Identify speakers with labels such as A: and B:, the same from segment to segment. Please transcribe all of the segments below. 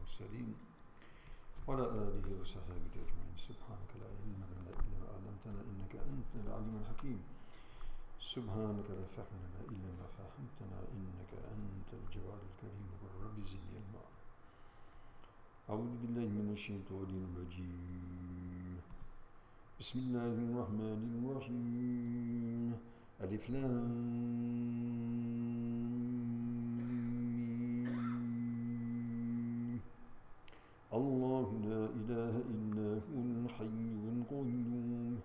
A: المرسلين وعلى آله وصحبه أجمعين. سبحانك لا علم لنا إلا ما علمتنا إنك أنت العليم الحكيم. سبحانك لا فهم لنا إلا ما فهمتنا إنك أنت الجواد الكريم. قل رب زدني علما. أعوذ بالله من الشيطان الرجيم. بسم الله الرحمن الرحيم. ألف لام ميم. الله لا إله إلا هو الحي القيوم.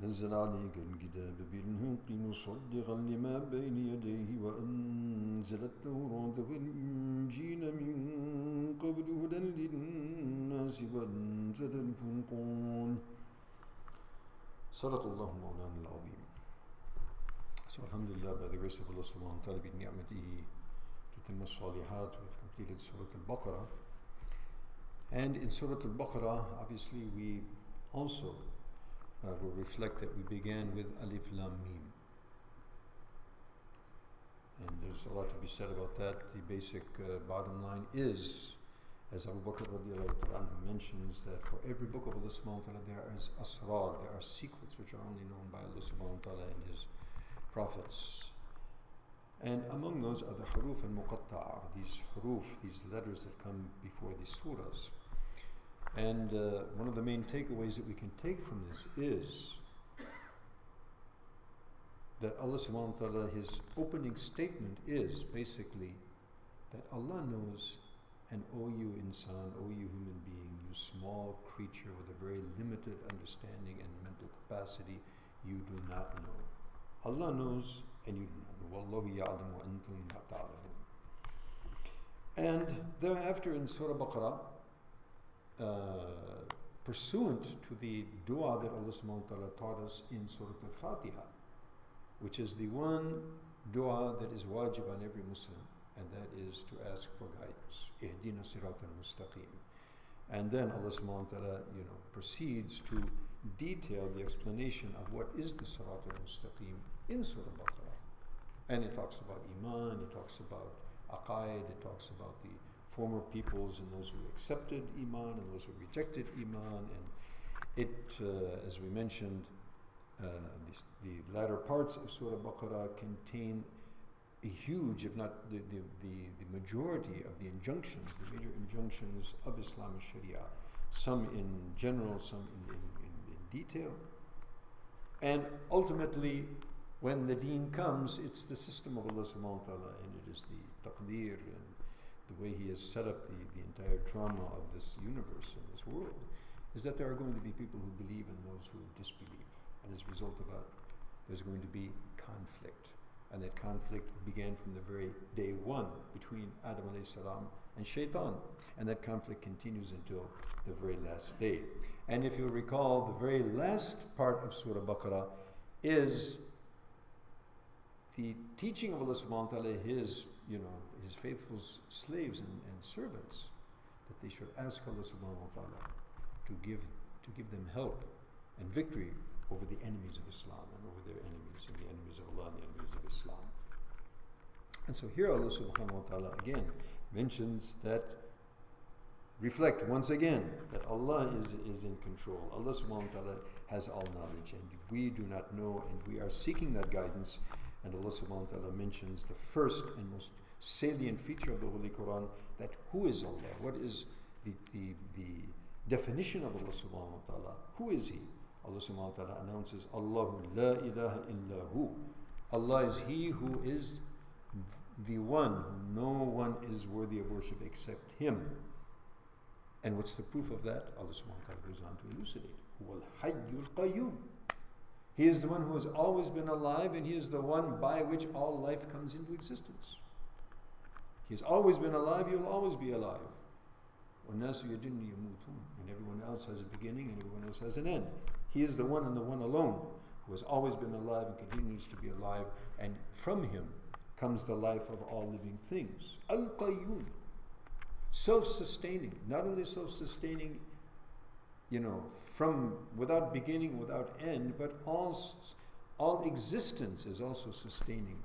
A: نزل عليك الكتاب بالحق مصدقا لما بين يديه وأنزل التوراة والإنجيل من قبل هدى للناس وأنزل الفرقان. صدق الله مولانا العظيم. So alhamdulillah, by the grace of Allah subhanahu wa ta'ala, bi ni'matihi tatimmu as-salihat, we've completed Surah Al-Baqarah. And in Surah Al-Baqarah, obviously we also will reflect that we began with Alif Lam Mim. And there's a lot to be said about that. The basic bottom line is, as Abu Bakr radiallahu ta'ala mentions, that for every book of Allah subhanahu wa ta'ala there is asrar, there are secrets which are only known by Allah subhanahu wa ta'ala and His prophets. And among those are the huruf and muqatta'a, these huruf, these letters that come before the surahs. And one of the main takeaways that we can take from this is that Allah subhanahu wa ta'ala, His opening statement is basically that Allah knows, and O you insan, O you human being, you small creature with a very limited understanding and mental capacity, you do not know. Allah knows and you do not know. Wallahu ya'lam wa antum la ta'lamun. And thereafter in Surah Baqarah, pursuant to the dua that Allah subhanahu wa ta'ala taught us in Surah Al-Fatiha, which is the one dua that is wajib on every Muslim, and that is to ask for guidance. Ihdina siratan mustaqim. And then Allah subhanahu wa ta'ala, proceeds to detail the explanation of what is the sirat al-mustaqim in Surah Baqarah. And it talks about Iman, it talks about Aqaid, it talks about the former peoples and those who accepted Iman and those who rejected Iman. And it, as we mentioned, the latter parts of Surah Baqarah contain a huge, if not the majority of the injunctions, the major injunctions of Islamic Sharia, some in general, some in detail. And ultimately, when the deen comes, it's the system of Allah subhanahu wa ta'ala, and it is the taqdeer and the way He has set up the entire drama of this universe and this world, is that there are going to be people who believe and those who disbelieve. And as a result of that, there's going to be conflict. And that conflict began from the very day one between Adam alayhi salam and Shaitan. And that conflict continues until the very last day. And if you recall, the very last part of Surah Baqarah is the teaching of Allah subhanahu wa ta'ala, His faithful slaves and servants, that they should ask Allah subhanahu wa ta'ala to give them help and victory over the enemies of Islam and over their enemies and the enemies of Allah and the enemies of Islam. And so here Allah subhanahu wa ta'ala again mentions that, reflect once again that Allah is in control. Allah subhanahu wa ta'ala has all knowledge and we do not know, and we are seeking that guidance. And Allah subhanahu wa ta'ala mentions the first and most salient feature of the Holy Quran, that who is Allah? What is the definition of Allah subhanahu wa ta'ala? Who is He? Allah subhanahu wa ta'ala announces, Allahu la ilaha illa hu. Allah is He who is the one. No one is worthy of worship except Him. And what's the proof of that? Allah subhanahu wa ta'ala goes on to elucidate. Huwal hayyul qayyum. He is the one who has always been alive, and He is the one by which all life comes into existence. He has always been alive, He will always be alive. وَالنَّاسُ يَجِنُّ يَمُوتُونَ. And everyone else has a beginning and everyone else has an end. He is the one and the one alone who has always been alive and continues to be alive, and from Him comes the life of all living things. Al-Qayyum. Self-sustaining. Not only self-sustaining, from without beginning, without end, but all existence is also sustaining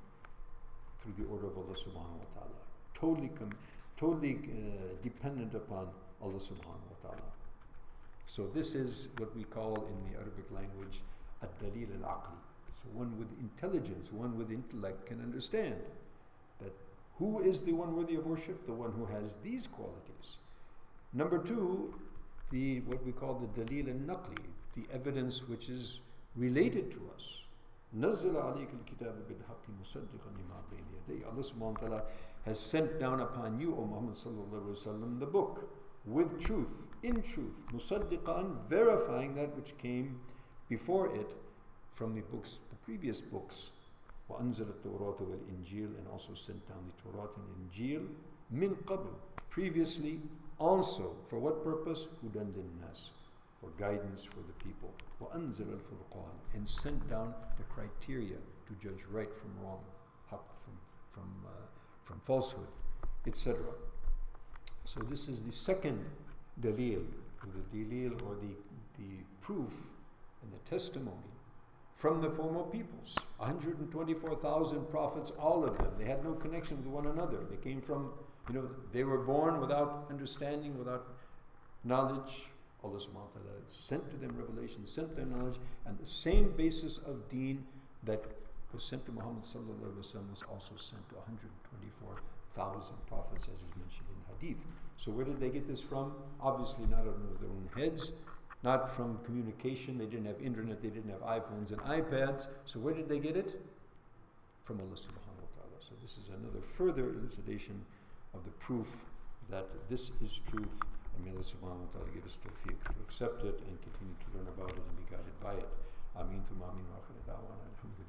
A: through the order of Allah subhanahu wa ta'ala. Totally dependent upon Allah subhanahu wa ta'ala. So this is what we call in the Arabic language ad-dalil al-aqli. So one with intelligence, one with intellect can understand that who is the one worthy of worship? The one who has these qualities. Number two, the what we call the dalil al-naqli, the evidence which is related to us. نزل عليك الكتاب بالحق مصدقا لما بين يديه. Allah subhanahu wa ta'ala has sent down upon you, O Muhammad sallallahu alaihi wasallam, the book with truth, in truth, musaddiqan, verifying that which came before it from the books, the previous books. وأنزل التوراة والإنجيل, and also sent down the Torah and Injil min qabl, previously also. For what purpose? Hudan lin-nas, for guidance for the people. وأنزل الفرقان, and sent down the criteria to judge right from wrong, haq from falsehood, etc. So this is the second dalil, or the proof and the testimony from the former peoples. 124,000 prophets, all of them. They had no connection with one another. They came from, they were born without understanding, without knowledge. Allah subhanahu wa ta'ala sent to them revelation, sent them knowledge, and the same basis of deen that was sent to Muhammad sallallahu alaihi wasallam was also sent to 124,000 prophets, as is mentioned in hadith. So where did they get this from? Obviously not out of their own heads, not from communication. They didn't have internet, they didn't have iPhones and iPads. So where did they get it? From Allah subhanahu wa ta'ala. So this is another further elucidation of the proof that this is truth. And may Allah subhanahu wa ta'ala give us tawfiq to accept it and continue to learn about it and be guided by it. Ameen thumma ameen wa akhir da'wana alhamdulillah.